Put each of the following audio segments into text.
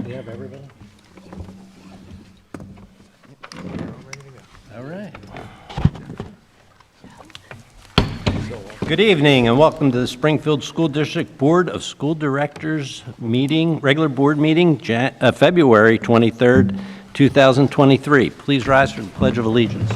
We have everybody? All right. Good evening and welcome to the Springfield School District Board of School Directors meeting, regular board meeting, February 23rd, 2023. Please rise for the Pledge of Allegiance.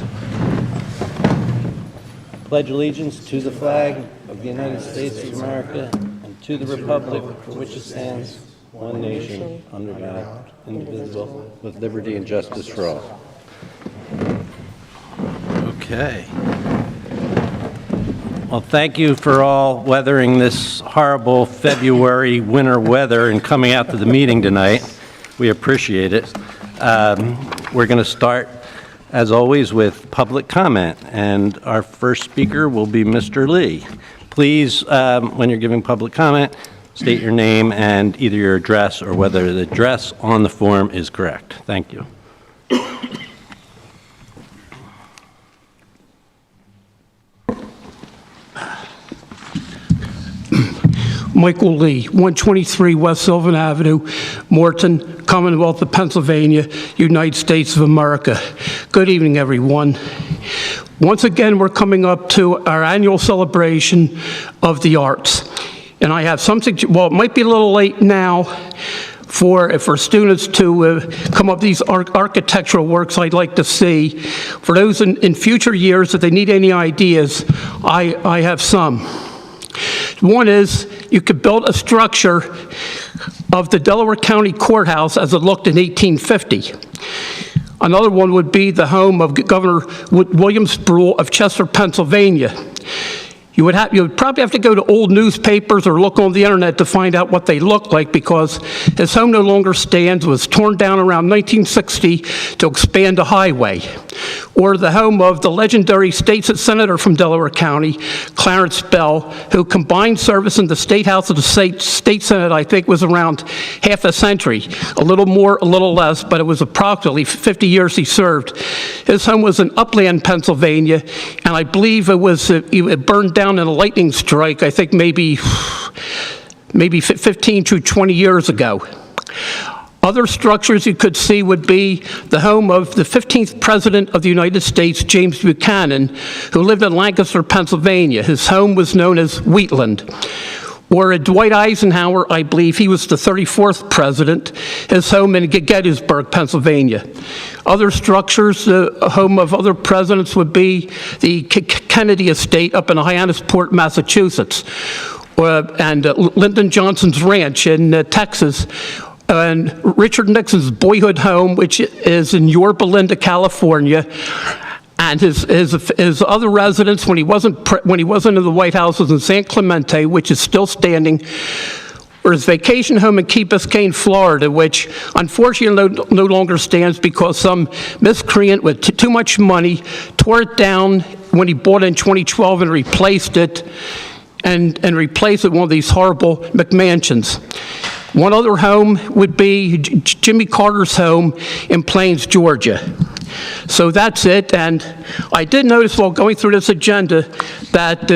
Pledge allegiance to the flag of the United States of America and to the republic for which it stands, one nation, under God, indivisible, with liberty and justice for all. Okay. Well, thank you for all weathering this horrible February winter weather and coming out to the meeting tonight. We appreciate it. We're going to start, as always, with public comment, and our first speaker will be Mr. Lee. Please, when you're giving public comment, state your name and either your address or whether the address on the form is correct. Thank you. Michael Lee, 123 West Sylvan Avenue, Morton, Commonwealth of Pennsylvania, United States of America. Good evening, everyone. Once again, we're coming up to our annual celebration of the arts. And I have something, well, it might be a little late now for students to come up with these architectural works I'd like to see. For those in future years, if they need any ideas, I have some. One is you could build a structure of the Delaware County Courthouse as it looked in 1850. Another one would be the home of Governor William Sproul of Chester, Pennsylvania. You would probably have to go to old newspapers or look on the internet to find out what they look like, because his home no longer stands. It was torn down around 1960 to expand a highway. Or the home of the legendary state senator from Delaware County, Clarence Bell, who combined service in the State House of the State Senate, I think, was around half a century. A little more, a little less, but it was approximately 50 years he served. His home was in Upland, Pennsylvania, and I believe it burned down in a lightning strike, I think maybe 15 to 20 years ago. Other structures you could see would be the home of the 15th President of the United States, James Buchanan, who lived in Lancaster, Pennsylvania. His home was known as Wheatland. Or Dwight Eisenhower, I believe he was the 34th President, his home in Gettysburg, Pennsylvania. Other structures, the home of other presidents, would be the Kennedy Estate up in Hyannisport, Massachusetts, and Lyndon Johnson's Ranch in Texas, and Richard Nixon's boyhood home, which is in Yorba Linda, California. And his other residence when he wasn't in the White House was in San Clemente, which is still standing, or his vacation home in Key Biscayne, Florida, which unfortunately no longer stands because some miscreant with too much money tore it down when he bought it in 2012 and replaced it, and replaced it with one of these horrible McMansions. One other home would be Jimmy Carter's home in Plains, Georgia. So that's it, and I did notice while going through this agenda that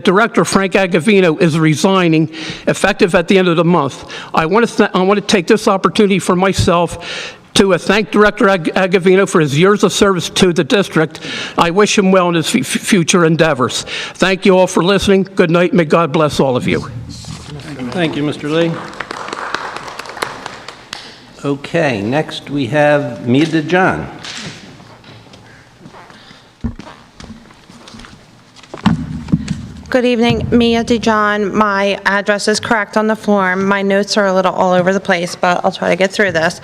Director Frank Agavino is resigning, effective at the end of the month. I want to take this opportunity for myself to thank Director Agavino for his years of service to the district. I wish him well in his future endeavors. Thank you all for listening. Good night. May God bless all of you. Thank you, Mr. Lee. Okay, next we have Mia DeJohn. Good evening, Mia DeJohn. My address is correct on the form. My notes are a little all over the place, but I'll try to get through this.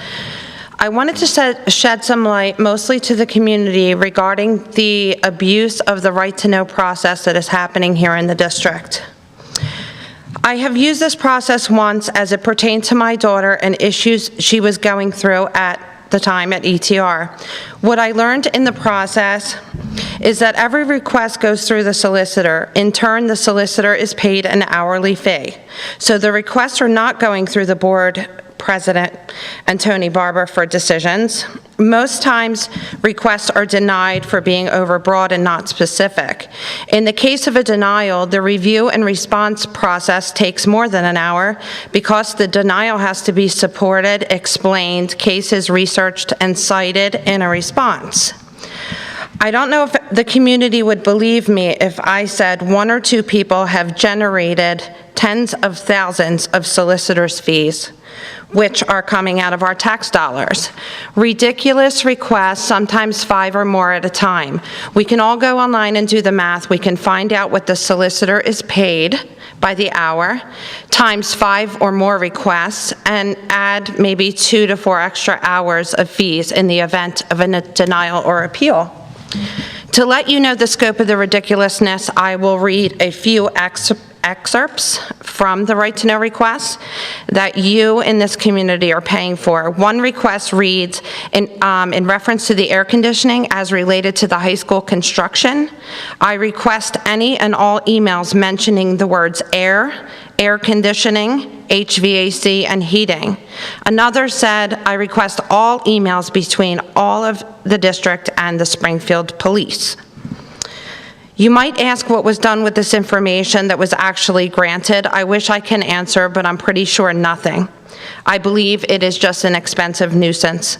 I wanted to shed some light, mostly to the community, regarding the abuse of the right-to-know process that is happening here in the district. I have used this process once as it pertained to my daughter and issues she was going through at the time at ETR. What I learned in the process is that every request goes through the solicitor. In turn, the solicitor is paid an hourly fee. So the requests are not going through the board President and Tony Barber for decisions. Most times, requests are denied for being overbroad and not specific. In the case of a denial, the review and response process takes more than an hour because the denial has to be supported, explained, cases researched, and cited in a response. I don't know if the community would believe me if I said one or two people have generated tens of thousands of solicitors' fees, which are coming out of our tax dollars. Ridiculous requests, sometimes 5 or more at a time. We can all go online and do the math. We can find out what the solicitor is paid by the hour, times 5 or more requests, and add maybe 2 to 4 extra hours of fees in the event of a denial or appeal. To let you know the scope of the ridiculousness, I will read a few excerpts from the right to know requests that you in this community are paying for. One request reads, in reference to the air conditioning as related to the high school construction, I request any and all emails mentioning the words air conditioning, HVAC, and heating. Another said, I request all emails between all of the district and the Springfield police. You might ask what was done with this information that was actually granted. I wish I can answer, but I'm pretty sure nothing. I believe it is just an expensive nuisance.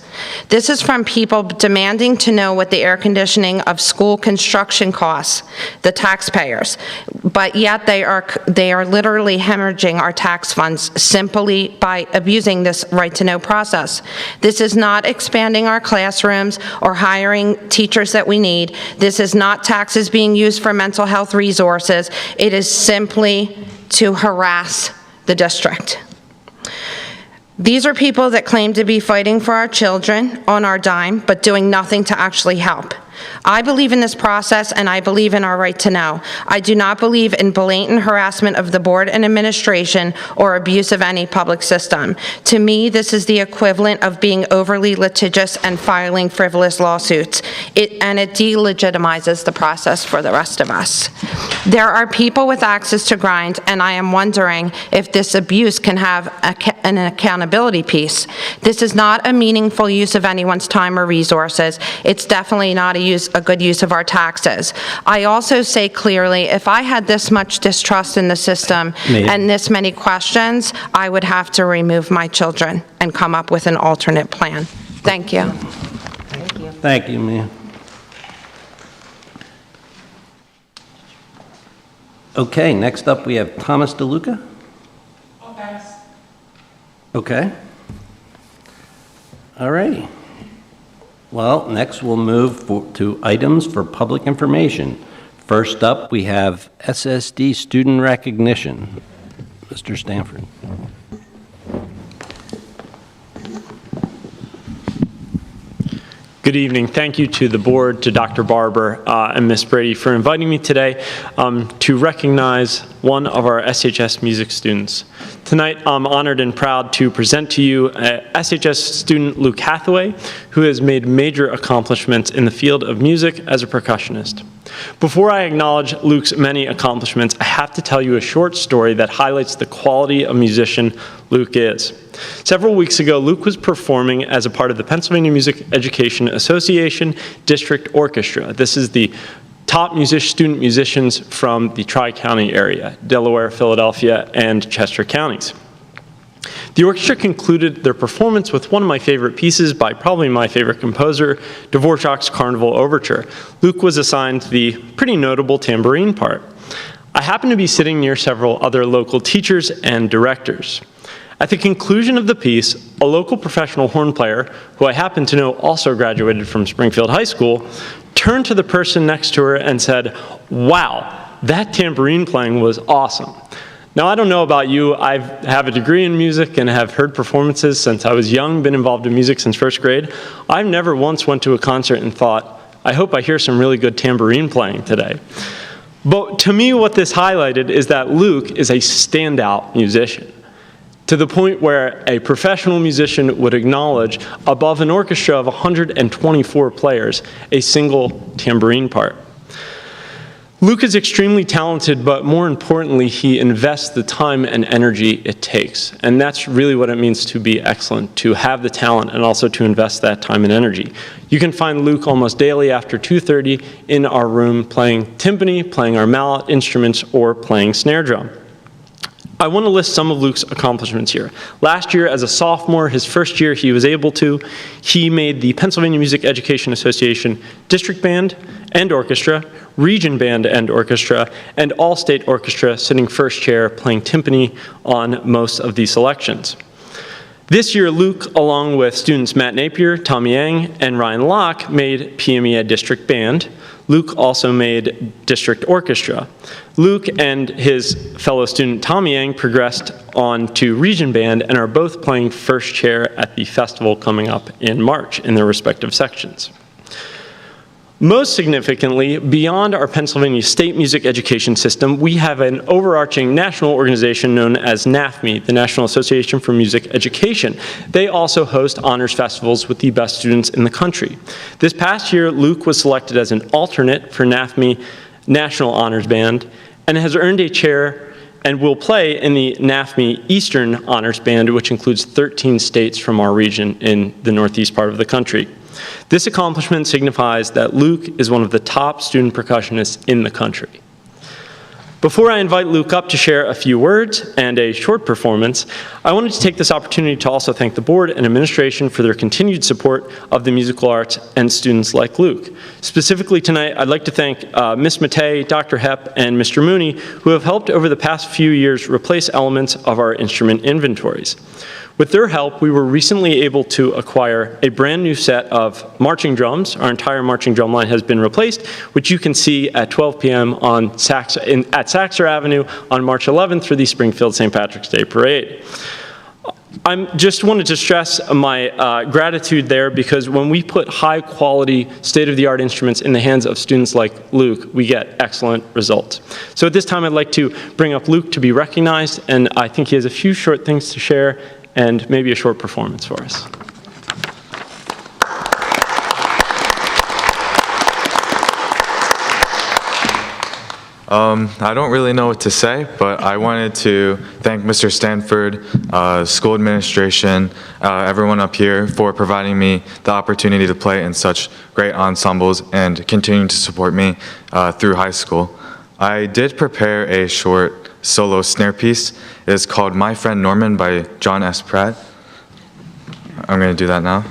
This is from people demanding to know what the air conditioning of school construction costs, the taxpayers, but yet they are literally hemorrhaging our tax funds simply by abusing this right to know process. This is not expanding our classrooms or hiring teachers that we need. This is not taxes being used for mental health resources. It is simply to harass the district. These are people that claim to be fighting for our children on our dime, but doing nothing to actually help. I believe in this process, and I believe in our right to know. I do not believe in blatant harassment of the board and administration or abuse of any public system. To me, this is the equivalent of being overly litigious and filing frivolous lawsuits. It delegitimizes the process for the rest of us. There are people with axes to grind, and I am wondering if this abuse can have an accountability piece. This is not a meaningful use of anyone's time or resources. It's definitely not a good use of our taxes. I also say clearly, if I had this much distrust in the system and this many questions, I would have to remove my children and come up with an alternate plan. Thank you. Thank you, Mia. Okay, next up we have Thomas DeLuca. I'll pass. Okay. All righty. Well, next we'll move to items for public information. First up, we have SSD student recognition. Mr. Stanford. Good evening. Thank you to the board, to Dr. Barber and Ms. Brady for inviting me today to recognize one of our SHS music students. Tonight, I'm honored and proud to present to you SHS student Luke Hathaway, who has made major accomplishments in the field of music as a percussionist. Before I acknowledge Luke's many accomplishments, I have to tell you a short story that highlights the quality of musician Luke is. Several weeks ago, Luke was performing as a part of the Pennsylvania Music Education Association District Orchestra. This is the top student musicians from the Tri-County area, Delaware, Philadelphia, and Chester counties. The orchestra concluded their performance with one of my favorite pieces by probably my favorite composer, Dvorak's Carnival Overture. Luke was assigned the pretty notable tambourine part. I happened to be sitting near several other local teachers and directors. At the conclusion of the piece, a local professional horn player, who I happen to know also graduated from Springfield High School, turned to the person next to her and said, "Wow, that tambourine playing was awesome." Now, I don't know about you. I have a degree in music and have heard performances since I was young, been involved in music since first grade. I've never once went to a concert and thought, I hope I hear some really good tambourine playing today. But to me, what this highlighted is that Luke is a standout musician, to the point where a professional musician would acknowledge, above an orchestra of 124 players, a single tambourine part. Luke is extremely talented, but more importantly, he invests the time and energy it takes. And that's really what it means to be excellent, to have the talent and also to invest that time and energy. You can find Luke almost daily after 2:30 in our room playing timpani, playing our mallet instruments, or playing snare drum. I want to list some of Luke's accomplishments here. Last year, as a sophomore, his first year he made the Pennsylvania Music Education Association District Band and Orchestra, Region Band and Orchestra, and All-State Orchestra, sitting first chair, playing timpani on most of these selections. This year, Luke, along with students Matt Napier, Tommy Yang, and Ryan Locke, made PMEA District Band. Luke also made District Orchestra. Luke and his fellow student Tommy Yang progressed on to Region Band and are both playing first chair at the festival coming up in March in their respective sections. Most significantly, beyond our Pennsylvania state music education system, we have an overarching national organization known as NAFME, the National Association for Music Education. They also host honors festivals with the best students in the country. This past year, Luke was selected as an alternate for NAFME National Honors Band and has earned a chair and will play in the NAFME Eastern Honors Band, which includes 13 states from our region in the northeast part of the country. This accomplishment signifies that Luke is one of the top student percussionists in the country. Before I invite Luke up to share a few words and a short performance, I wanted to take this opportunity to also thank the board and administration for their continued support of the musical arts and students like Luke. Specifically tonight, I'd like to thank Ms. Matei, Dr. Hepp, and Mr. Mooney, who have helped over the past few years replace elements of our instrument inventories. With their help, we were recently able to acquire a brand new set of marching drums. Our entire marching drum line has been replaced, which you can see at 12 p.m. at Saxer Avenue on March 11th for the Springfield St. Patrick's Day Parade. I just wanted to stress my gratitude there because when we put high quality, state-of-the-art instruments in the hands of students like Luke, we get excellent results. So at this time, I'd like to bring up Luke to be recognized, and I think he has a few short things to share and maybe a short performance for us. I don't really know what to say, but I wanted to thank Mr. Stanford, school administration, everyone up here for providing me the opportunity to play in such great ensembles and continuing to support me through high school. I did prepare a short solo snare piece. It is called My Friend Norman by John S. Pratt. I'm going to do that now.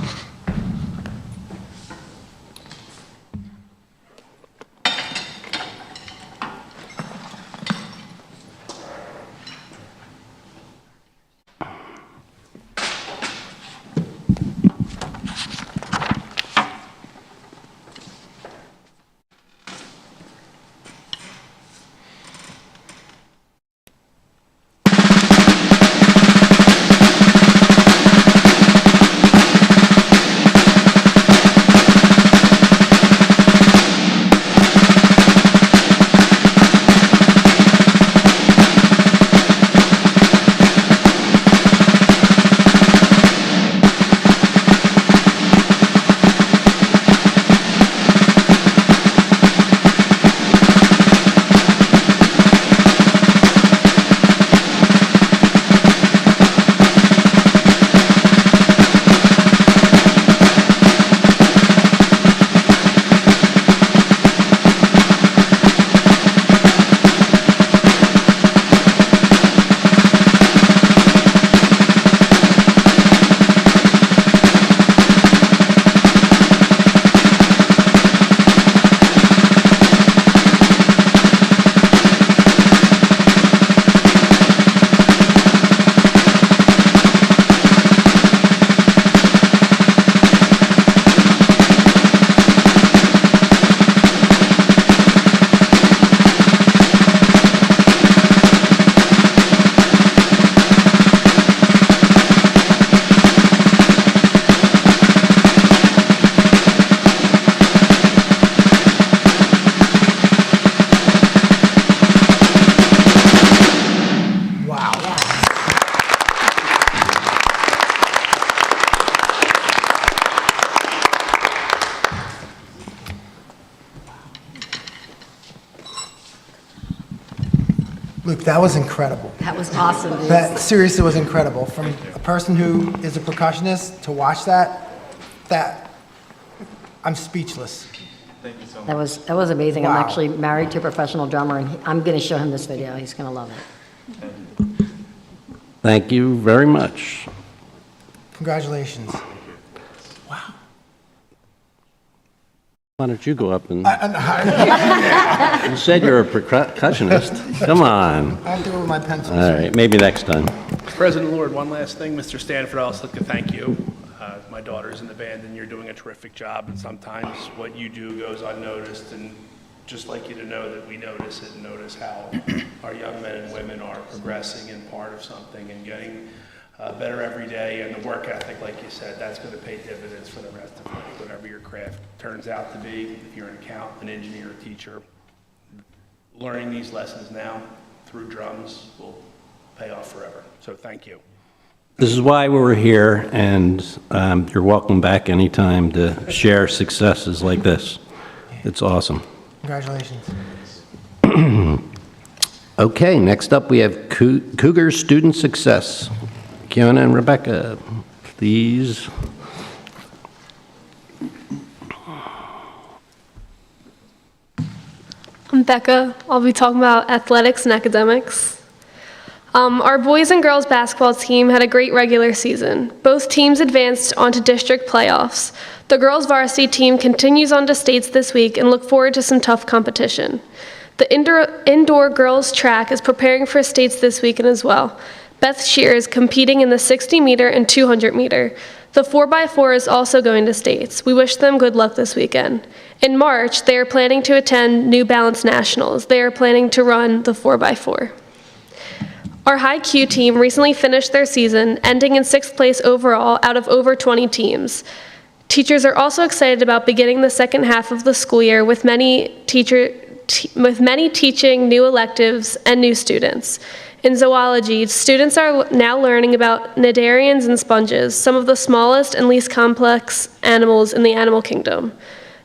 Luke, that was incredible. That was awesome, dude. That seriously was incredible. From a person who is a percussionist to watch that I'm speechless. Thank you so much. That was amazing. I'm Wow. actually married to a professional drummer, and I'm going to show him this video. He's going to love it. Thank you very much. Congratulations. Why don't you go up and, you said you're a percussionist. Come on. I have to go with my pencils. All right, maybe next time. President Lord, one last thing. Mr. Stanford, I'd also like to thank you. My daughter's in the band, and you're doing a terrific job, and sometimes what you do goes unnoticed, and just like you to know that we notice it and notice how our young men and women are progressing and part of something and getting better every day, and the work ethic, like you said, that's going to pay dividends for the rest of life, whatever your craft turns out to be. If you're an accountant, an engineer, a teacher, learning these lessons now through drums will pay off forever. So thank you. This is why we're here, and you're welcome back anytime to share successes like this. It's awesome. Congratulations. Okay, next up we have Cougar Student Success. Kiona and Rebecca, please. I'm Becca. I'll be talking about athletics and academics. Our boys and girls basketball team had a great regular season. Both teams advanced onto district playoffs. The girls varsity team continues on to states this week and look forward to some tough competition. The indoor girls track is preparing for states this weekend as well. Beth Shear is competing in the 60-meter and 200-meter. The 4x4 is also going to states. We wish them good luck this weekend. In March, they are planning to attend New Balance Nationals. They are planning to run the 4x4. Our high Q team recently finished their season, ending in 6th place overall out of over 20 teams. Teachers are also excited about beginning the second half of the school year with many teaching new electives and new students. In zoology, students are now learning about cnidarians and sponges, some of the smallest and least complex animals in the animal kingdom.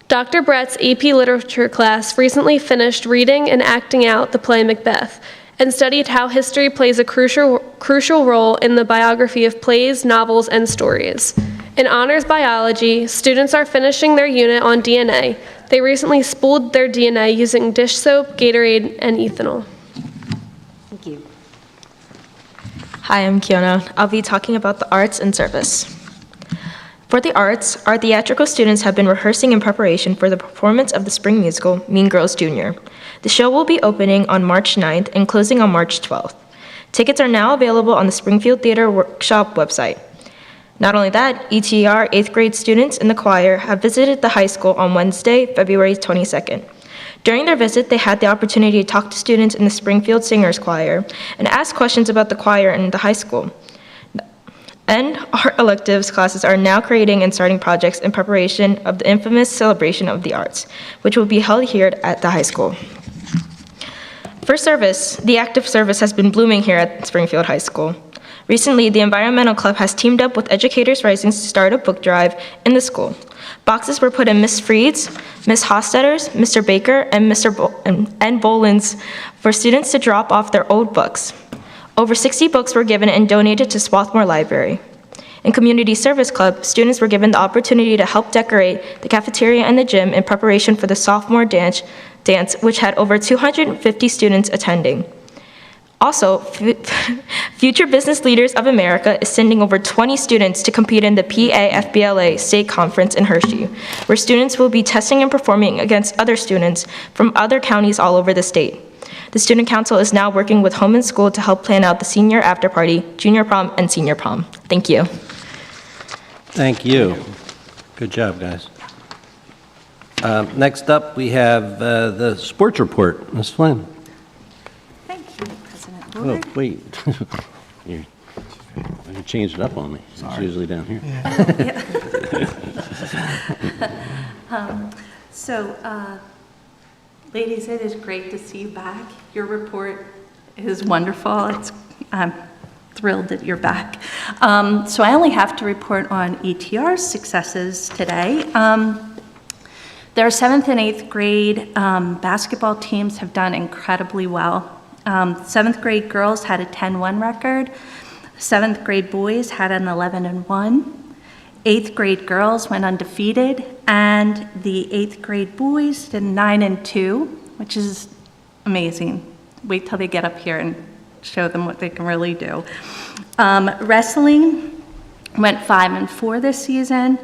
Dr. Brett's AP Literature class recently finished reading and acting out the play Macbeth, and studied how history plays a crucial role in the biography of plays, novels, and stories. In honors biology, students are finishing their unit on DNA. They recently spooled their DNA using dish soap, Gatorade, and ethanol. Thank you. Hi, I'm Kiona. I'll be talking about the arts and service. For the arts, our theatrical students have been rehearsing in preparation for the performance of the spring musical, Mean Girls Jr. The show will be opening on March 9th and closing on March 12th. Tickets are now available on the Springfield Theater Workshop website. Not only that, ETR 8th grade students in the choir have visited the high school on Wednesday, February 22nd. During their visit, they had the opportunity to talk to students in the Springfield Singers Choir and ask questions about the choir and the high school. And art electives classes are now creating and starting projects in preparation of the infamous Celebration of the Arts, which will be held here at the high school. For service, the active service has been blooming here at Springfield High School. Recently, the Environmental Club has teamed up with Educators Rising to start a book drive in the school. Boxes were put in Miss Freed's, Miss Hostetter's, Mr. Baker, and and Boland's for students to drop off their old books. Over 60 books were given and donated to Swarthmore Library. In Community Service Club, students were given the opportunity to help decorate the cafeteria and the gym in preparation for the sophomore dance, which had over 250 students attending. Also, Future Business Leaders of America is sending over 20 students to compete in the PAFBLA State Conference in Hershey, where students will be testing and performing against other students from other counties all over the state. The Student Council is now working with Home and School to help plan out the senior after party, junior prom, and senior prom. Thank you. Thank you. Good job, guys. Next up, we have the sports report. Ms. Flynn. Thank you, President Oh, Lord. wait. You changed it up on me. It's usually down here. Ladies, it is great to see you back. Your report is wonderful. I'm thrilled that you're back. So I only have to report on ETR's successes today. Their 7th and 8th grade basketball teams have done incredibly well. Seventh grade girls had a 10-1 record. Seventh grade boys had an 11-1. Eighth grade girls went undefeated, and the eighth grade boys did 9-2, which is amazing. Wait till they get up here and show them what they can really do. Wrestling went 5-4 this season,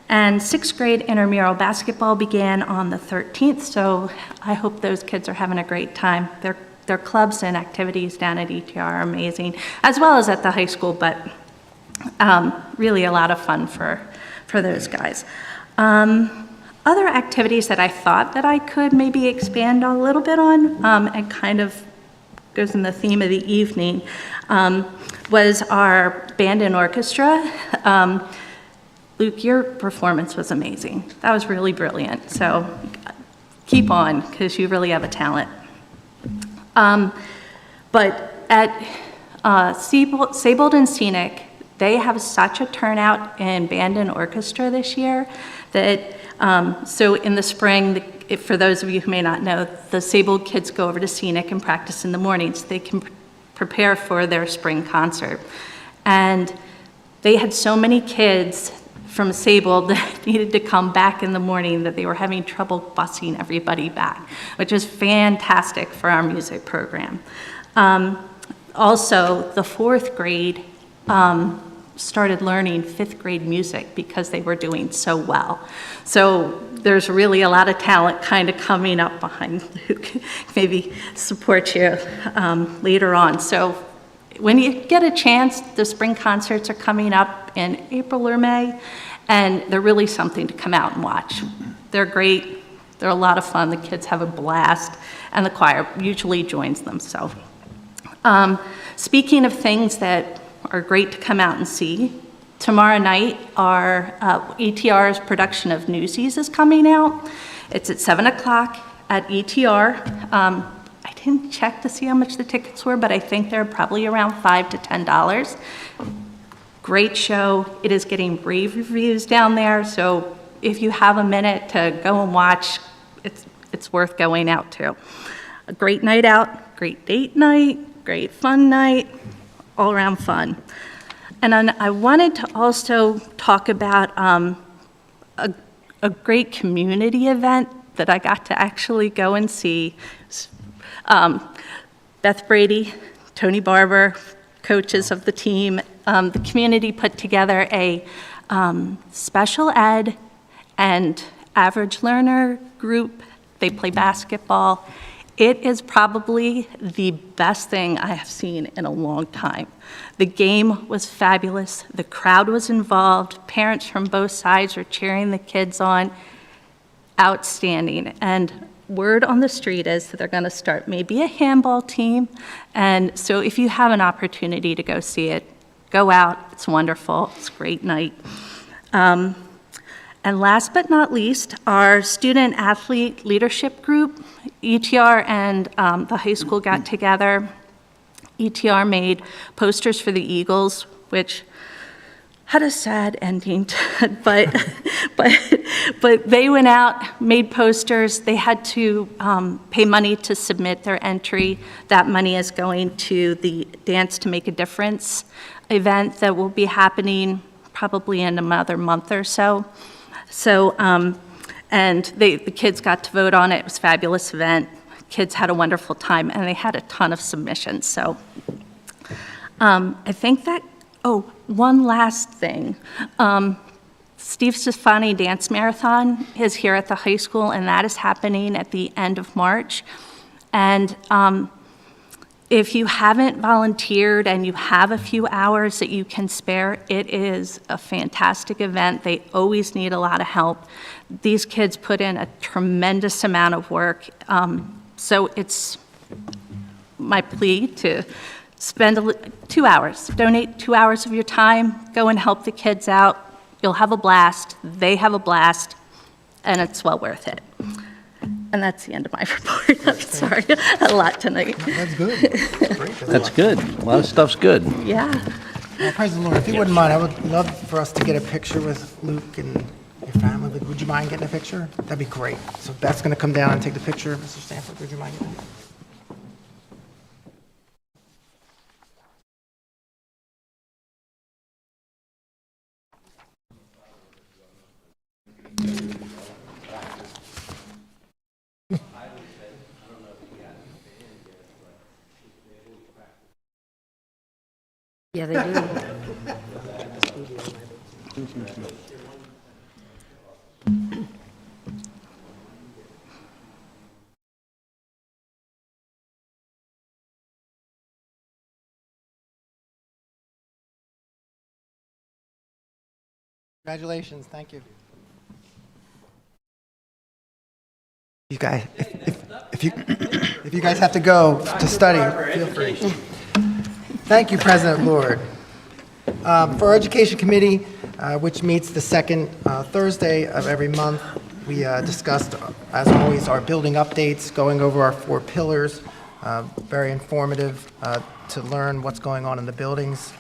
and sixth grade intramural basketball began on the 13th, so I hope those kids are having a great time. Their clubs and activities down at ETR are amazing, as well as at the high school, but really a lot of fun for those guys. Other activities that I thought that I could maybe expand a little bit on, and kind of goes in the theme of the evening, was our band and orchestra. Luke, your performance was amazing. That was really brilliant. So keep on, because you really have a talent. But at Sable and Scenic, they have such a turnout in band and orchestra this year that, so in the spring, for those of you who may not know, the Sable kids go over to Scenic and practice in the mornings so they can prepare for their spring concert. And they had so many kids from Sable that needed to come back in the morning that they were having trouble busing everybody back, which is fantastic for our music program. Also, the fourth grade started learning fifth grade music because they were doing so well. So there's really a lot of talent kind of coming up behind Luke, maybe support you later on. So when you get a chance, the spring concerts are coming up in April or May, and they're really something to come out and watch. They're great. They're a lot of fun. The kids have a blast, and the choir usually joins them. So speaking of things that are great to come out and see, tomorrow night our ETR's production of Newsies is coming out. It's at 7 o'clock at ETR. I didn't check to see how much the tickets were, but I think they're probably around $5 to $10. Great show. It is getting rave reviews down there, so if you have a minute to go and watch, it's worth going out to. A great night out, great date night, great fun night, all around fun. And then I wanted to also talk about a great community event that I got to actually go and see. Beth Brady, Tony Barber, coaches of the team, the community put together a special ed and average learner group. They play basketball. It is probably the best thing I have seen in a long time. The game was fabulous. The crowd was involved. Parents from both sides were cheering the kids on. Outstanding. And word on the street is that they're going to start maybe a handball team. And so if you have an opportunity to go see it, go out. It's wonderful. It's a great night. And last but not least, our student athlete leadership group, ETR and the high school got together. ETR made posters for the Eagles, which had a sad ending, but they went out, made posters. They had to pay money to submit their entry. That money is going to the Dance to Make a Difference event that will be happening probably in another month or so. So, and the kids got to vote on it. It was a fabulous event. Kids had a wonderful time, and they had a ton of submissions. So I think that, oh, one last thing. Steve Stefani Dance Marathon is here at the high school, and that is happening at the end of March. And if you haven't volunteered and you have a few hours that you can spare, it is a fantastic event. They always need a lot of help. These kids put in a tremendous amount of work. So it's my plea to spend 2 hours, donate 2 hours of your time, go and help the kids out. You'll have a blast, they have a blast, and it's well worth it. And that's the end of my report. I'm sorry, a lot tonight. That's good. That's great. That's good. A lot of stuff's good. Yeah. Well, President Lord, if you wouldn't mind, I would love for us to get a picture with Luke and your family. Would you mind getting a picture? That'd be great. So Beth's going to come down and take the picture. Mr. Stanford, would you mind getting it? Yeah, they do. Congratulations, thank you. You guys, if you guys have to go to study, feel free. Thank you, President Lord. For our Education Committee, which meets the second Thursday of every month, we discussed, as always, our building updates, going over our 4 pillars, very informative to learn what's going on in the buildings.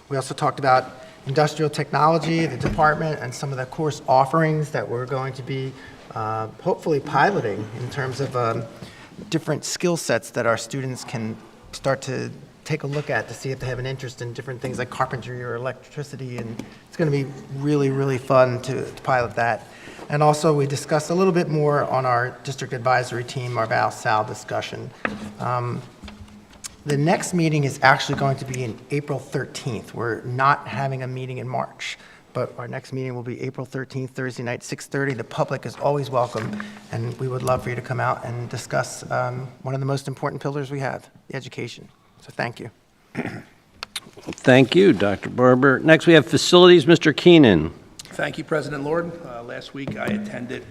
We also talked about industrial technology, the department, and some of the course offerings that we're going to be hopefully piloting in terms of different skill sets that our students can start to take a look at to see if they have an interest in different things like carpentry or electricity, and it's going to be really, really fun to pilot that. And also, we discussed a little bit more on our district advisory team, our Val-Sal discussion. The next meeting is actually going to be in April 13th. We're not having a meeting in March, but our next meeting will be April 13th, Thursday night, 6:30. The public is always welcome, and we would love for you to come out and discuss one of the most important pillars we have, the education. So thank you. Thank you, Dr. Barber. Next, we have facilities, Mr. Keenan. Thank you, President Lord. Last week, I attended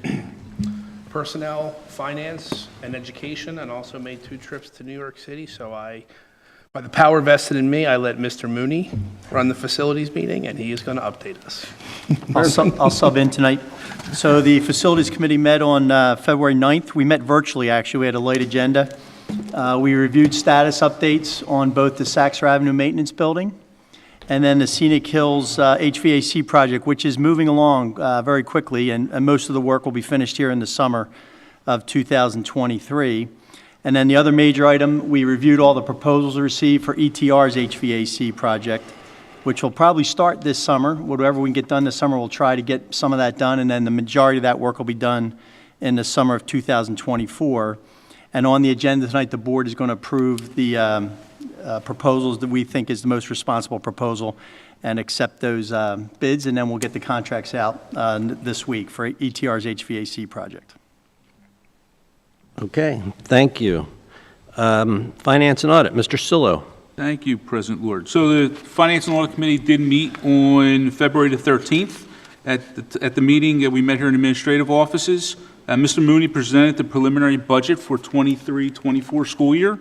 personnel, finance, and education, and also made 2 trips to New York City. So by the power vested in me, I let Mr. Mooney run the facilities meeting, and he is going to update us. I'll sub in tonight. So the Facilities Committee met on February 9th. We met virtually, actually. We had a light agenda. We reviewed status updates on both the Saxer Avenue Maintenance Building and then the Scenic Hills HVAC project, which is moving along very quickly, and most of the work will be finished here in the summer of 2023. And then the other major item, we reviewed all the proposals received for ETR's HVAC project, which will probably start this summer. Whatever we can get done this summer, we'll try to get some of that done, and then the majority of that work will be done in the summer of 2024. And on the agenda tonight, the board is going to approve the proposals that we think is the most responsible proposal and accept those bids, and then we'll get the contracts out this week for ETR's HVAC project. Okay, thank you. Finance and Audit, Mr. Sillo. Thank you, President Lord. So the Finance and Audit Committee did meet on February the 13th. At the meeting, we met here in administrative offices. Mr. Mooney presented the preliminary budget for 23-24 school year.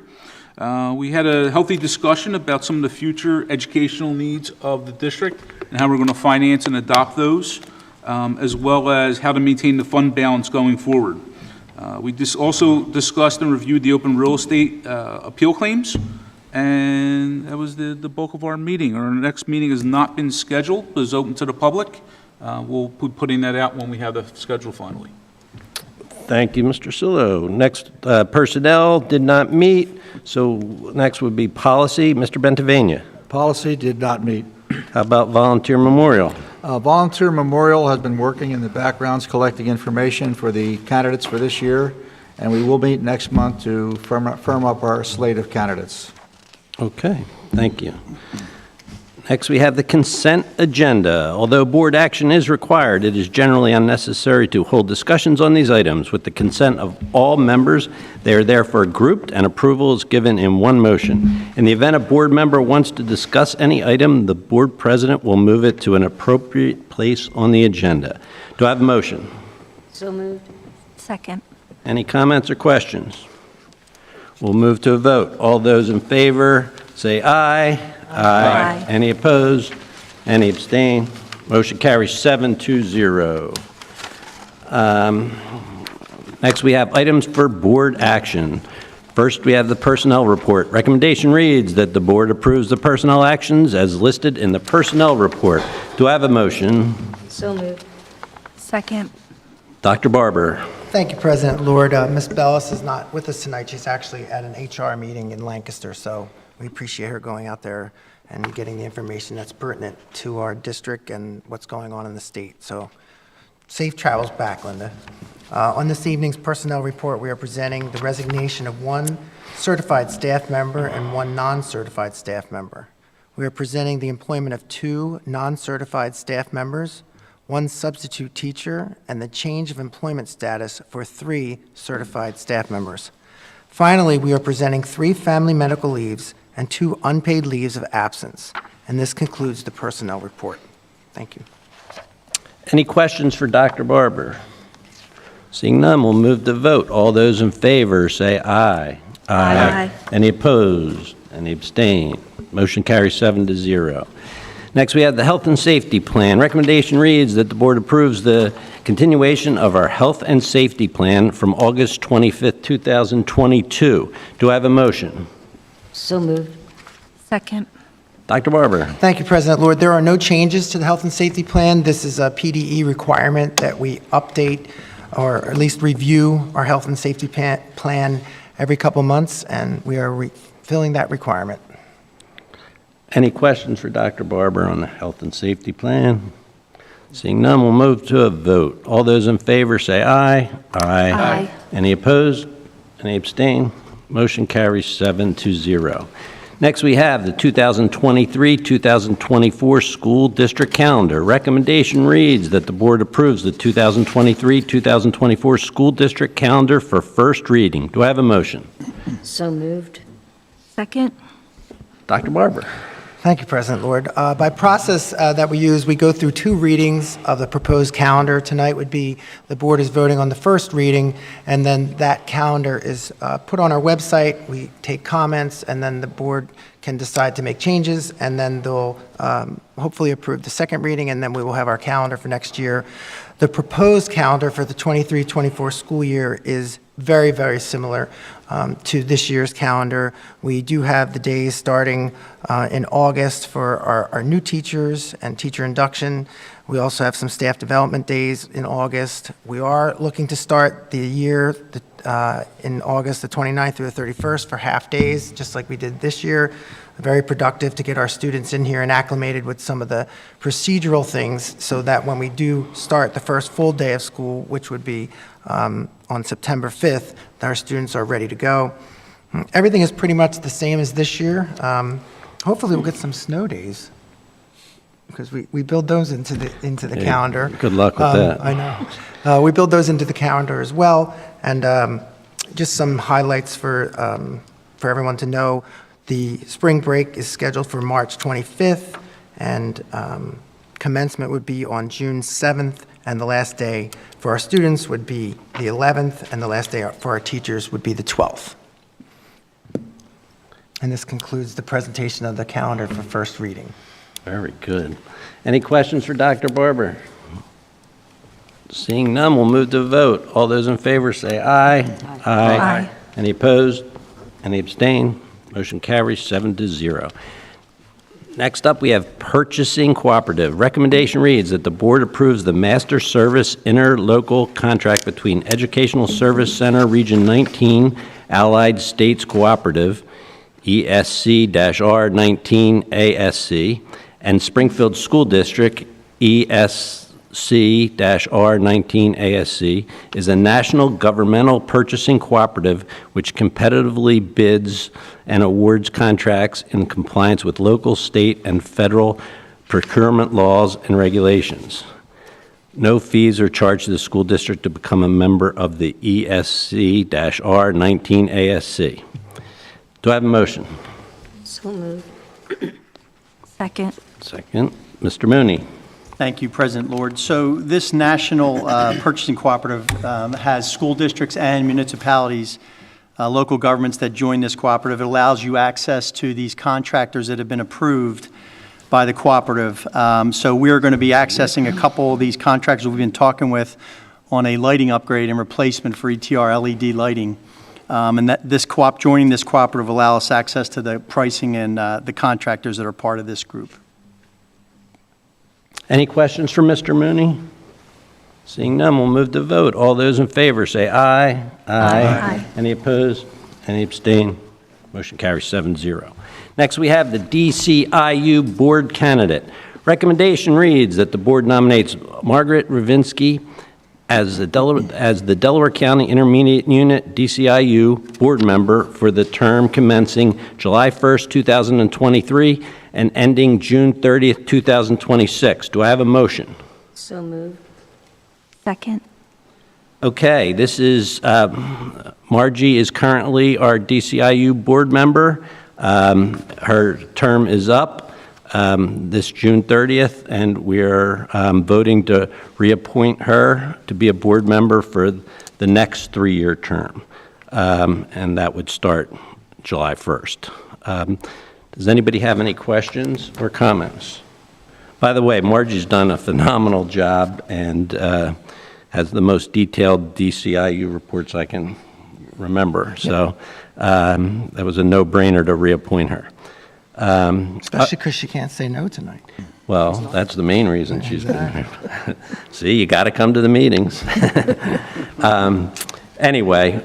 We had a healthy discussion about some of the future educational needs of the district and how we're going to finance and adopt those, as well as how to maintain the fund balance going forward. We also discussed and reviewed the open real estate appeal claims, and that was the bulk of our meeting. Our next meeting has not been scheduled, but is open to the public. We'll be putting that out when we have the schedule finally. Thank you, Mr. Sillo. Next, personnel did not meet, so next would be policy. Mr. Bentavania. Policy did not meet. How about volunteer memorial? Volunteer Memorial has been working in the backgrounds, collecting information for the candidates for this year, and we will meet next month to firm up our slate of candidates. Okay, thank you. Next, we have the consent agenda. Although board action is required, it is generally unnecessary to hold discussions on these items. With the consent of all members, they are therefore grouped and approval is given in one motion. In the event a board member wants to discuss any item, the board president will move it to an appropriate place on the agenda. Do I have a motion? So moved. Second. Any comments or questions? We'll move to a vote. All those in favor, say aye. Aye. Any opposed? Any abstain? Motion carries 7-0. Next, we have items for board action. First, we have the personnel report. Recommendation reads that the board approves the personnel actions as listed in the personnel report. Do I have a motion? So moved. Second. Dr. Barber. Thank you, President Lord. Ms. Bellis is not with us tonight. She's actually at an HR meeting in Lancaster, so we appreciate her going out there and getting the information that's pertinent to our district and what's going on in the state. So safe travels back, Linda. On this evening's personnel report, we are presenting the resignation of one certified staff member and one non-certified staff member. we are presenting the employment of 2 non-certified staff members, 1 substitute teacher, and the change of employment status for 3 certified staff members. Finally, we are presenting 3 family medical leaves and 2 unpaid leaves of absence. And this concludes the personnel report. Thank you. Any questions for Dr. Barber? Seeing none, we'll move to vote. All those in favor say aye. Aye. Any opposed? Any abstain? Motion carries 7-0. Next, we have the Health and Safety Plan. Recommendation reads that the board approves the continuation of our Health and Safety Plan from August 25th, 2022. Do I have a motion? So moved. Second. Dr. Barber. Thank you, President Lord. There are no changes to the Health and Safety Plan. This is a PDE requirement that we update or at least review our Health and Safety Plan every couple months, and we are filling that requirement. Any questions for Dr. Barber on the Health and Safety Plan? Seeing none, we'll move to a vote. All those in favor say aye. Aye. Aye. Any opposed? Any abstain? Motion carries 7-0. Next, we have the 2023-2024 school district calendar. Recommendation reads that the board approves the 2023-2024 school district calendar for first reading. Do I have a motion? So moved. Second. Dr. Barber. Thank you, President Lord. By process that we use, we go through 2 readings of the proposed calendar. Tonight would be the board is voting on the first reading, and then that calendar is put on our website. We take comments, and then the board can decide to make changes, and then they'll hopefully approve the second reading, and then we will have our calendar for next year. The proposed calendar for the 23-24 school year is very, very similar to this year's calendar. We do have the days starting in August for our new teachers and teacher induction. We also have some staff development days in August. We are looking to start the year in August, the 29th through the 31st for half days, just like we did this year. Very productive to get our students in here and acclimated with some of the procedural things so that when we do start the first full day of school, which would be on September 5th, our students are ready to go. Everything is pretty much the same as this year. Hopefully we'll get some snow days because we build those into the calendar. Good luck with that. I know. We build those into the calendar as well. And just some highlights for everyone to know. The spring break is scheduled for March 25th, and commencement would be on June 7th, and the last day for our students would be the 11th, and the last day for our teachers would be the 12th. And this concludes the presentation of the calendar for first reading. Very good. Any questions for Dr. Barber? Seeing none, we'll move to a vote. All those in favor say aye. Aye. Any opposed? Any abstain? Motion carries 7-0. Next up, we have Purchasing Cooperative. Recommendation reads that the board approves the master service interlocal contract between Educational Service Center Region 19 Allied States Cooperative, ESC-R19ASC, and Springfield School District, ESC-R19ASC, is a national governmental purchasing cooperative which competitively bids and awards contracts in compliance with local, state, and federal procurement laws and regulations. No fees are charged to the school district to become a member of the ESC-R19ASC. Do I have a motion? So moved. Second. Second. Mr. Mooney. Thank you, President Lord. So this national purchasing cooperative has school districts and municipalities, local governments that join this cooperative. It allows you access to these contractors that have been approved by the cooperative. So we're going to be accessing a couple of these contractors we've been talking with on a lighting upgrade and replacement for ETR LED lighting. And that joining this cooperative allows us access to the pricing and the contractors that are part of this group. Any questions for Mr. Mooney? Seeing none, we'll move to vote. All those in favor say aye. Aye. Any opposed? Any abstain? Motion carries 7-0. Next, we have the DCIU board candidate. Recommendation reads that the board nominates Margaret Ravinsky as the Delaware County Intermediate Unit DCIU board member for the term commencing July 1st, 2023 and ending June 30th, 2026. Do I have a motion? So moved. Second. Okay, this is, Margie is currently our DCIU board member. Her term is up this June 30th, and we're voting to reappoint her to be a board member for the next 3-year term, and that would start July 1st. Does anybody have any questions or comments? By the way, Margie's done a phenomenal job and has the most detailed DCIU reports I can remember. So that was a no-brainer to reappoint her. Especially because she can't say no tonight. Well, that's the main reason she's been here. See, you got to come to the meetings. Anyway,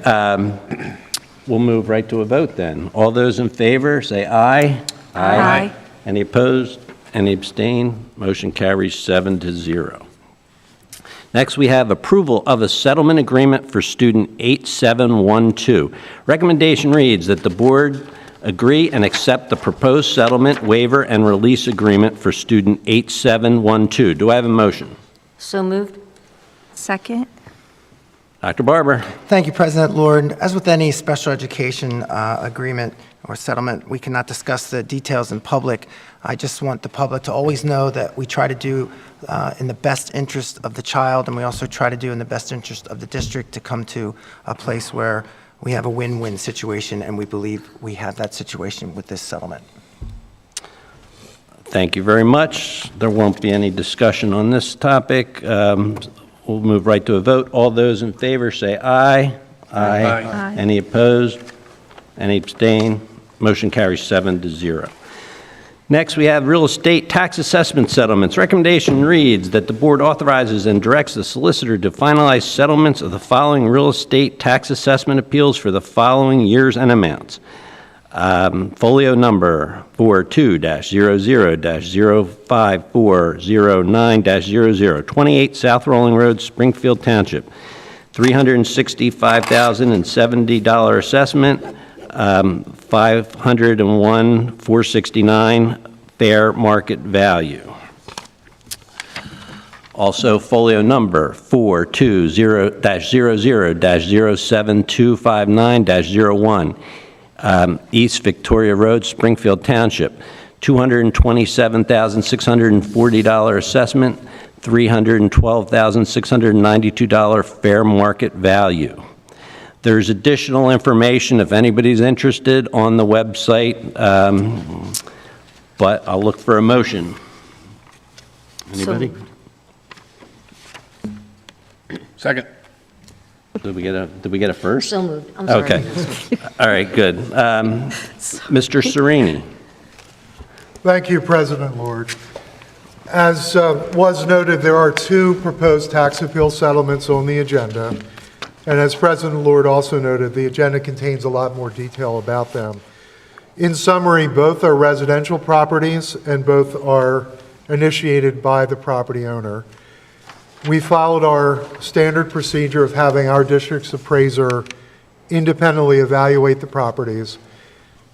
we'll move right to a vote then. All those in favor, say aye. Aye. Any opposed? Any abstain? Motion carries 7-0. Next, we have approval of a settlement agreement for student 8712. Recommendation reads that the board agree and accept the proposed settlement, waiver, and release agreement for student 8712. Do I have a motion? So moved. Second. Dr. Barber. Thank you, President Lord. As with any special education agreement or settlement, we cannot discuss the details in public. I just want the public to always know that we try to do in the best interest of the child, and we also try to do in the best interest of the district to come to a place where we have a win-win situation, and we believe we have that situation with this settlement. Thank you very much. There won't be any discussion on this topic. We'll move right to a vote. All those in favor say aye. Aye. Any opposed? Any abstain? Motion carries 7-0. Next, we have real estate tax assessment settlements. Recommendation reads that the board authorizes and directs the solicitor to finalize settlements of the following real estate tax assessment appeals for the following years and amounts. Folio number 42-00-05409-00, 28 South Rolling Road, Springfield Township, $365,070 assessment, $501,469 fair market value. Also, folio number 420-00-07259-01, East Victoria Road, Springfield Township, $227,640 assessment, $312,692 fair market value. There's additional information if anybody's interested on the website, but I'll look for a motion. Anybody? Second. Did we get a first? So moved. I'm sorry. Okay. All right, good. Mr. Serini. Thank you, President Lord. As was noted, there are 2 proposed tax appeal settlements on the agenda. And as President Lord also noted, the agenda contains a lot more detail about them. In summary, both are residential properties and both are initiated by the property owner. We followed our standard procedure of having our district's appraiser independently evaluate the properties.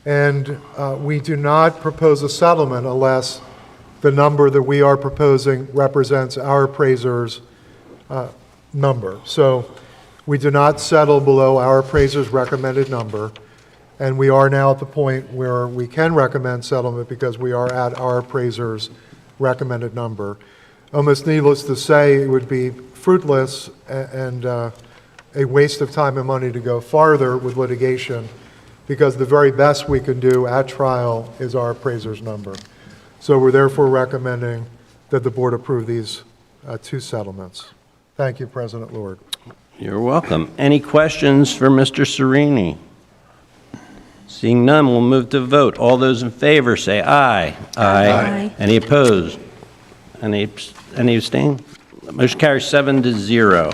And we do not propose a settlement unless the number that we are proposing represents our appraiser's number. So we do not settle below our appraiser's recommended number, and we are now at the point where we can recommend settlement because we are at our appraiser's recommended number. Almost needless to say, it would be fruitless and a waste of time and money to go farther with litigation because the very best we can do at trial is our appraiser's number. So we're therefore recommending that the board approve these 2 settlements. Thank you, President Lord. You're welcome. Any questions for Mr. Serini? Seeing none, we'll move to vote. All those in favor say aye. Aye. Any opposed? Any abstain? Motion carries 7-0.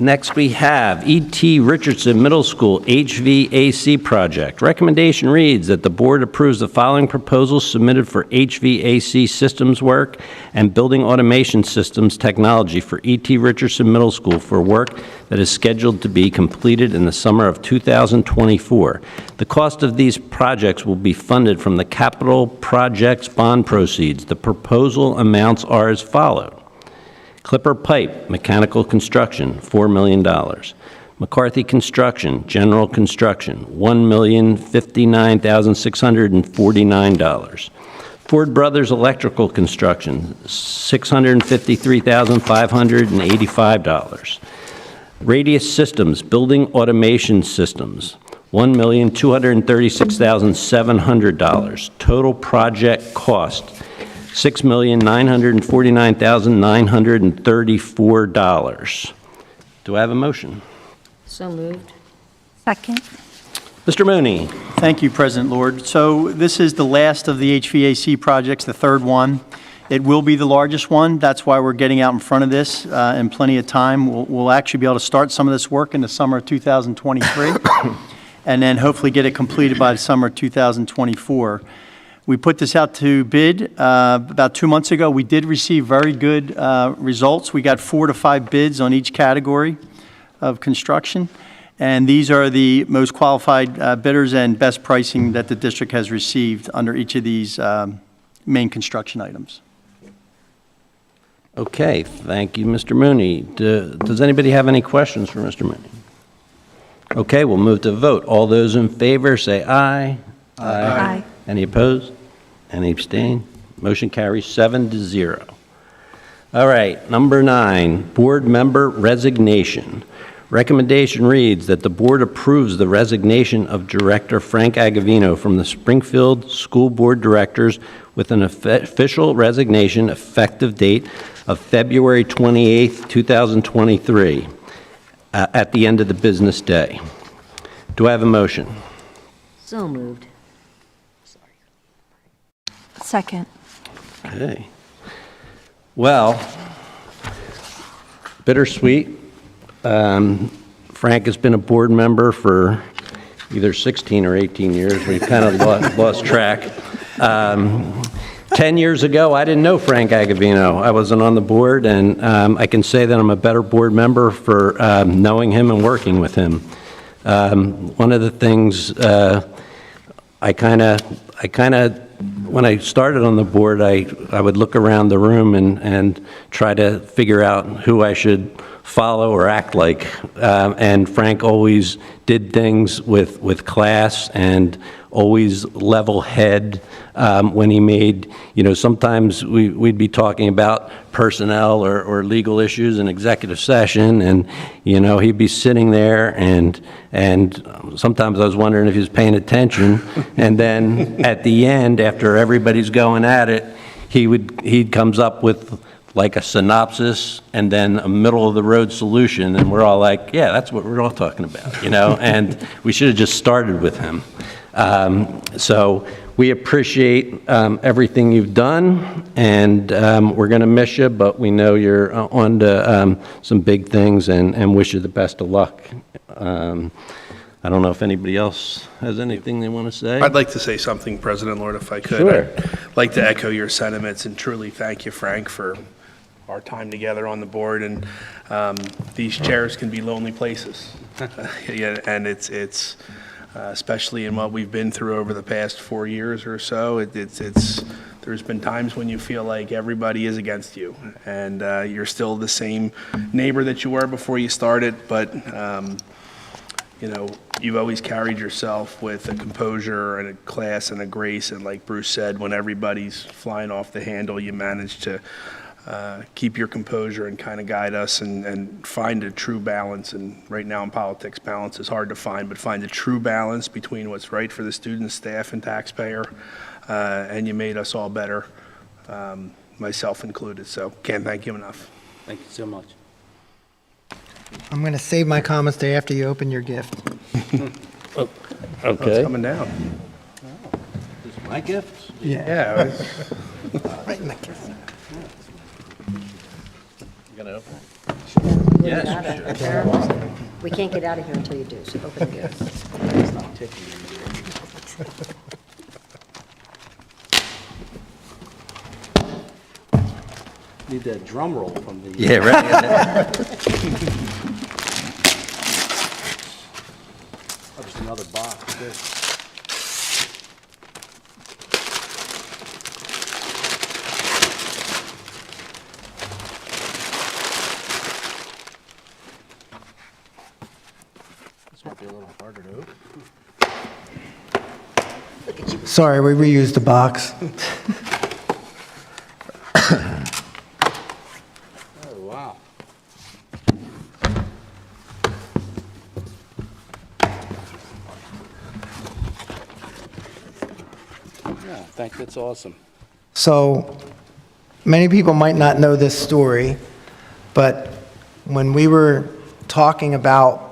Next, we have E.T. Richardson Middle School HVAC project. Recommendation reads that the board approves the following proposals submitted for HVAC systems work and building automation systems technology for E.T. Richardson Middle School for work that is scheduled to be completed in the summer of 2024. The cost of these projects will be funded from the capital projects bond proceeds. The proposal amounts are as follows. Clipper Pipe, Mechanical Construction, $4 million. McCarthy Construction, General Construction, $1,059,649. Ford Brothers Electrical Construction, $653,585. Radius Systems, Building Automation Systems, $1,236,700. Total project cost, $6,949,934. Do I have a motion? So moved. Second. Mr. Mooney. Thank you, President Lord. So this is the last of the HVAC projects, the third one. It will be the largest one. That's why we're getting out in front of this in plenty of time. We'll actually be able to start some of this work in the summer of 2023 and then hopefully get it completed by the summer of 2024. We put this out to bid about 2 months ago. We did receive very good results. We got 4 to 5 bids on each category of construction, and these are the most qualified bidders and best pricing that the district has received under each of these main construction items. Okay, thank you, Mr. Mooney. Does anybody have any questions for Mr. Mooney? Okay, we'll move to vote. All those in favor say aye. Aye. Any opposed? Any abstain? Motion carries 7-0. All right, number 9, board member resignation. Recommendation reads that the board approves the resignation of Director Frank Agavino from the Springfield School Board Directors with an official resignation effective date of February 28, 2023, at the end of the business day. Do I have a motion? So moved. Second. Okay. Well, bittersweet. Frank has been a board member for either 16 or 18 years. We've kind of lost track. 10 years ago, I didn't know Frank Agavino. I wasn't on the board, and I can say that I'm a better board member for knowing him and working with him. One of the things when I started on the board, I would look around the room and try to figure out who I should follow or act like. And Frank always did things with class and always level head when he made, sometimes we'd be talking about personnel or legal issues in executive session, and, he'd be sitting there and sometimes I was wondering if he was paying attention. And then at the end, after everybody's going at it, he comes up with like a synopsis and then a middle of the road solution, and we're all like, yeah, that's what we're all talking about, and we should have just started with him. So we appreciate everything you've done, and we're going to miss you, but we know you're on to some big things, and wish you the best of luck. I don't know if anybody else has anything they want to say. I'd like to say something, President Lord, if I could. Sure. I'd like to echo your sentiments and truly thank you, Frank, for our time together on the board. And these chairs can be lonely places. Yeah, and it's especially in what we've been through over the past 4 years or so. There's been times when you feel like everybody is against you, and you're still the same neighbor that you were before you started, but you've always carried yourself with a composure and a class and a grace, and like Bruce said, when everybody's flying off the handle, you manage to keep your composure and kind of guide us and find a true balance. And right now in politics, balance is hard to find, but find a true balance between what's right for the student, staff, and taxpayer, and you made us all better, myself included. So can't thank you enough. Thank you so much. I'm going to save my comments to after you open your gift. Oh, Okay. it's coming down. Is my gift? Yeah. Right in the gift. You gonna open it? Get out of here. We can't get out of here until you do, so open the gate. Need that drum roll from the... Yeah, right. Oh, just another box, too. This might be a little harder to open. Sorry, we reused the box. Oh, wow. Yeah, I think that's awesome. So, many people might not know this story, but when we were talking about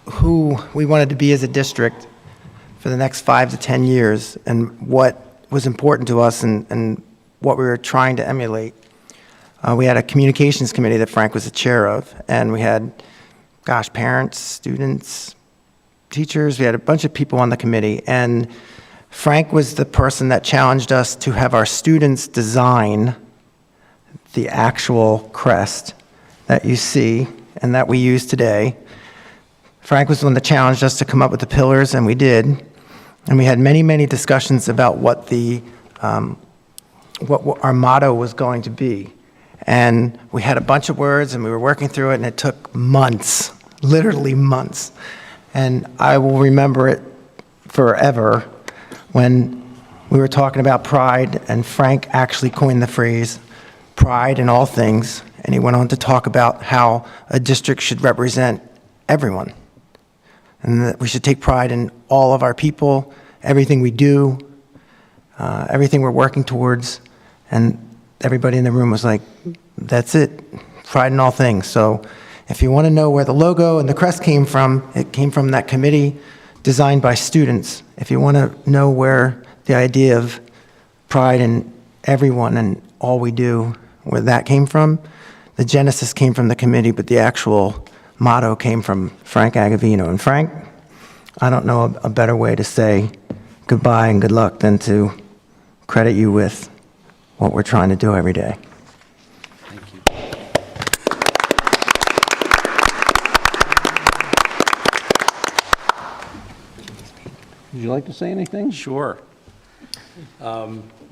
who we wanted to be as a district for the next 5 to 10 years and what was important to us and what we were trying to emulate, we had a communications committee that Frank was the chair of, and we had, parents, students, teachers, we had a bunch of people on the committee, and Frank was the person that challenged us to have our students design the actual crest that you see and that we use today. Frank was the one that challenged us to come up with the pillars, and we did. And we had many, many discussions about what what our motto was going to be. And we had a bunch of words, and we were working through it, and it took months, literally months. And I will remember it forever when we were talking about pride, and Frank actually coined the phrase, pride in all things, and he went on to talk about how a district should represent everyone, and that we should take pride in all of our people, everything we do, everything we're working towards, and everybody in the room was like, that's it, pride in all things. So if you want to know where the logo and the crest came from, it came from that committee designed by students. If you want to know where the idea of pride in everyone and all we do, where that came from, the genesis came from the committee, but the actual motto came from Frank Agavino. And Frank, I don't know a better way to say goodbye and good luck than to credit you with what we're trying to do every day. Thank you. Would you like to say anything? Sure.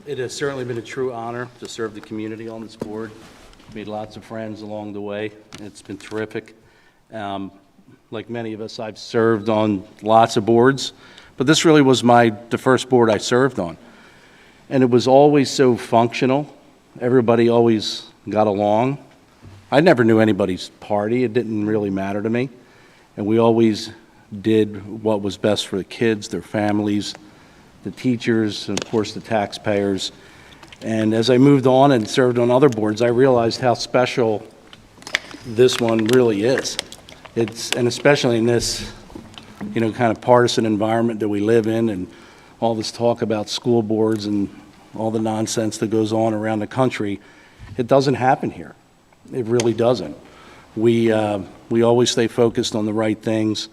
It has certainly been a true honor to serve the community on this board. Made lots of friends along the way. It's been terrific. Like many of us, I've served on lots of boards, but this really was the first board I served on. And it was always so functional. Everybody always got along. I never knew anybody's party. It didn't really matter to me. And we always did what was best for the kids, their families, the teachers, and of course the taxpayers. And as I moved on and served on other boards, I realized how special this one really is. And especially in this, kind of partisan environment that we live in, and all this talk about school boards and all the nonsense that goes on around the country, it doesn't happen here. It really doesn't. We always stay focused on the right things,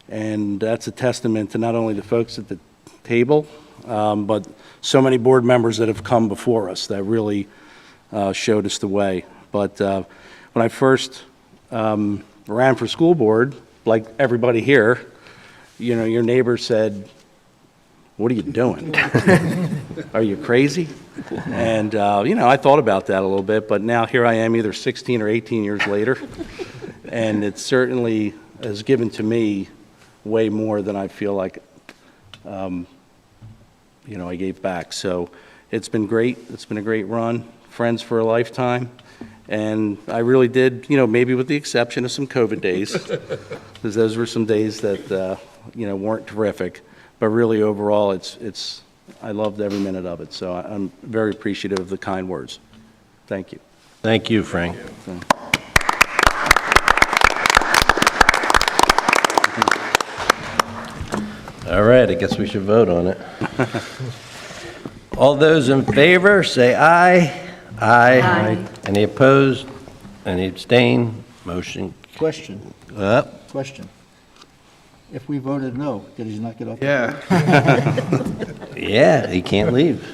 and that's a testament to not only the folks at the table, but so many board members that have come before us that really showed us the way. But when I first ran for school board, like everybody here, your neighbor said, "What are you doing? Are you crazy?" And, I thought about that a little bit, but now here I am either 16 or 18 years later, and it certainly has given to me way more than I feel like, I gave back. So it's been great. It's been a great run. Friends for a lifetime. And I really did, maybe with the exception of some COVID days, because those were some days that, weren't terrific. But really, overall, I loved every minute of it. So I'm very appreciative of the kind words. Thank you. Thank you, Frank. All right, I guess we should vote on it. All those in favor, say aye. Aye. Any opposed? Any abstain? Motion, Question, up. question. If we voted no, did he not get up? Yeah, he can't leave.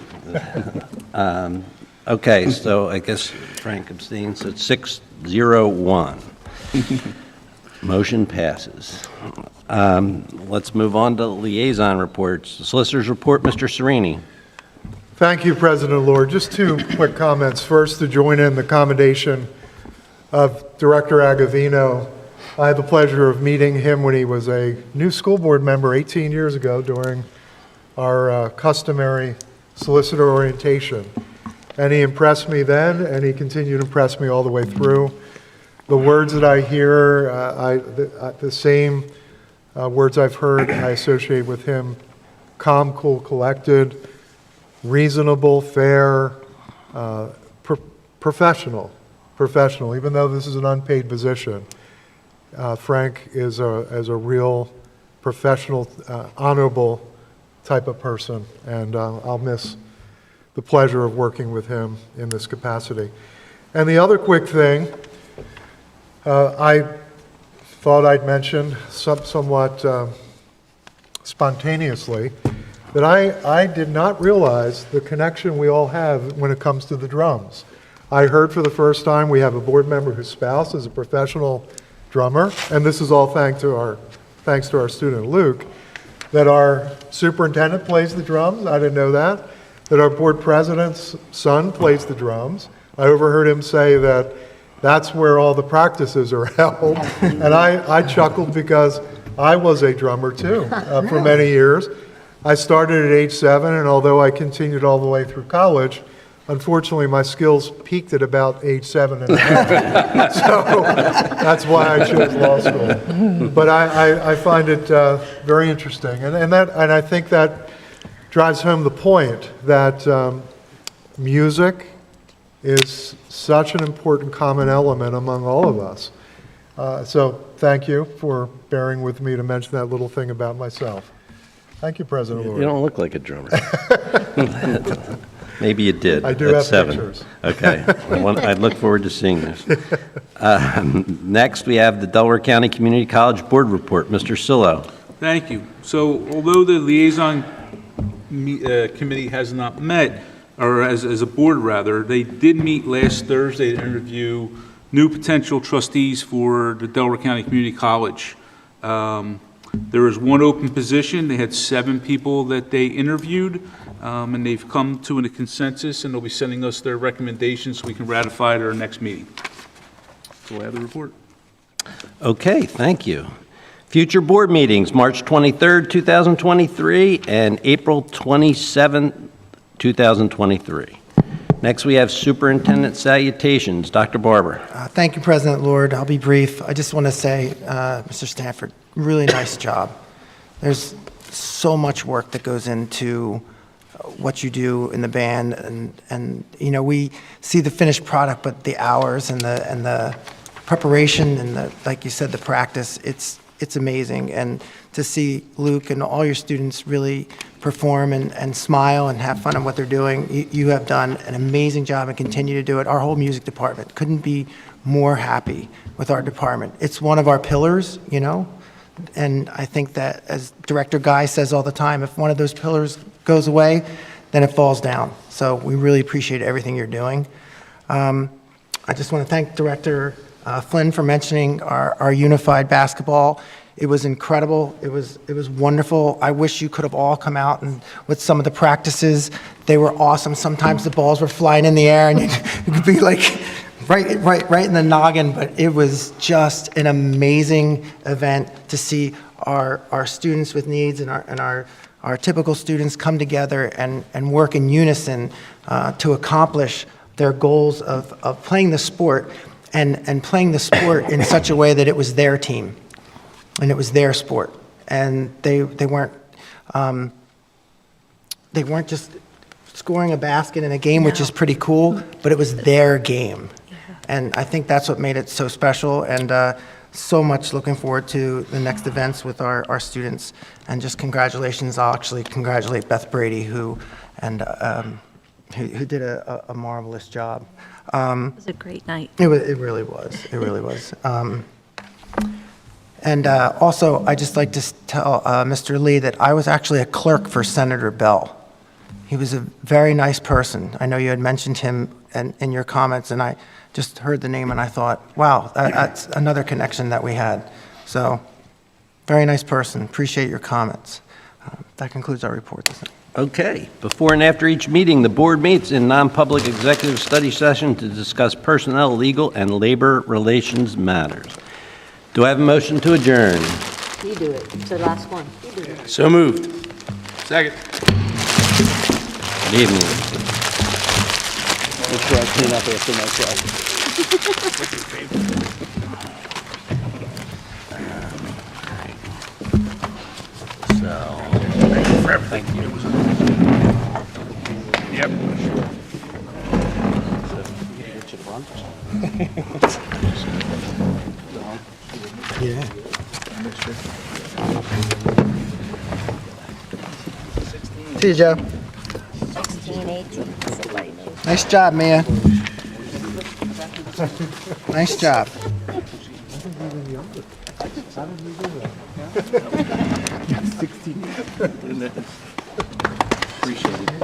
Okay, so I guess Frank abstains, so it's 6-0-1. Motion passes. Let's move on to liaison reports. The Solicitor's report, Mr. Serini. Thank you, President Lord. Just two quick comments. First, to join in the commendation of Director Agavino. I had the pleasure of meeting him when he was a new school board member 18 years ago during our customary solicitor orientation. And he impressed me then, and he continued to impress me all the way through. The words that I hear, the same words I've heard, I associate with him: calm, cool, collected, reasonable, fair, professional, even though this is an unpaid position. Frank is a real professional, honorable type of person, and I'll miss the pleasure of working with him in this capacity. And the other quick thing, I thought I'd mention somewhat spontaneously that I did not realize the connection we all have when it comes to the drums. I heard for the first time we have a board member whose spouse is a professional drummer, and this is all thanks to our student Luke, that our superintendent plays the drums. I didn't know that our board president's son plays the drums. I overheard him say that that's where all the practices are held, and I chuckled because I was a drummer too for many years. I started at age 7, and although I continued all the way through college, unfortunately, my skills peaked at about age 7 and a half. So that's why I chose law school. But I find it very interesting. And I think that drives home the point that music is such an important common element among all of us. So thank you for bearing with me to mention that little thing about myself. Thank you, President Lord. You don't look like a drummer. Maybe you did. I do at have 7. pictures. Okay. I'd look forward to seeing this. Next, we have the Delaware County Community College Board Report. Mr. Sillo. Thank you. So although the liaison committee has not met, or as a board rather, they did meet last Thursday to interview new potential trustees for the Delaware County Community College. There is one open position. They had 7 people that they interviewed, and they've come to a consensus, and they'll be sending us their recommendations so we can ratify it at our next meeting. So I have the report. Okay, thank you. Future board meetings, March 23rd, 2023, and April 27th, 2023. Next, we have Superintendent Salutations. Dr. Barber. Thank you, President Lord. I'll be brief. I just want to say, Mr. Stanford, really nice job. There's so much work that goes into what you do in the band, and you know, we see the finished product, but the hours and the preparation and the, like you said, the practice, it's amazing. And to see Luke and all your students really perform and smile and have fun in what they're doing, you have done an amazing job and continue to do it. Our whole music department couldn't be more happy with our department. It's one of our pillars, you know, and I think that, as Director Guy says all the time, if one of those pillars goes away, then it falls down. So we really appreciate everything you're doing. I just want to thank Director Flynn for mentioning our unified basketball. It was incredible. It was wonderful. I wish you could have all come out and with some of the practices. They were awesome. Sometimes the balls were flying in the air and you could be like right in the noggin, but it was just an amazing event to see our students with needs and our typical students come together and work in unison to accomplish their goals of playing the sport and playing the sport in such a way that it was their team. And it was their sport, and they weren't just scoring a basket in a game, which is pretty cool, but it was their game, and I think that's what made it so special. And so much looking forward to the next events with our students, and just congratulations. I'll actually congratulate Beth Brady, who who did a marvelous job. It was a great night. It really was. It really was. And also, I'd just like to tell Mr. Lee that I was actually a clerk for Senator Bell. He was a very nice person. I know you had mentioned him in your comments, and I just heard the name and I thought, wow, that's another connection that we had. So, very nice person. Appreciate your comments. That concludes our report this evening. Okay. Before and after each meeting, the board meets in non-public executive study session to discuss personnel, legal, and labor relations matters. Do I have a motion to adjourn? You do it. It's the last one. You do it. So moved. Second. Good evening. Make sure I clean up after myself. Thank you. Yep. Yeah. See you, Joe. 16, 18. Nice job, Mia. Nice job. Appreciate it.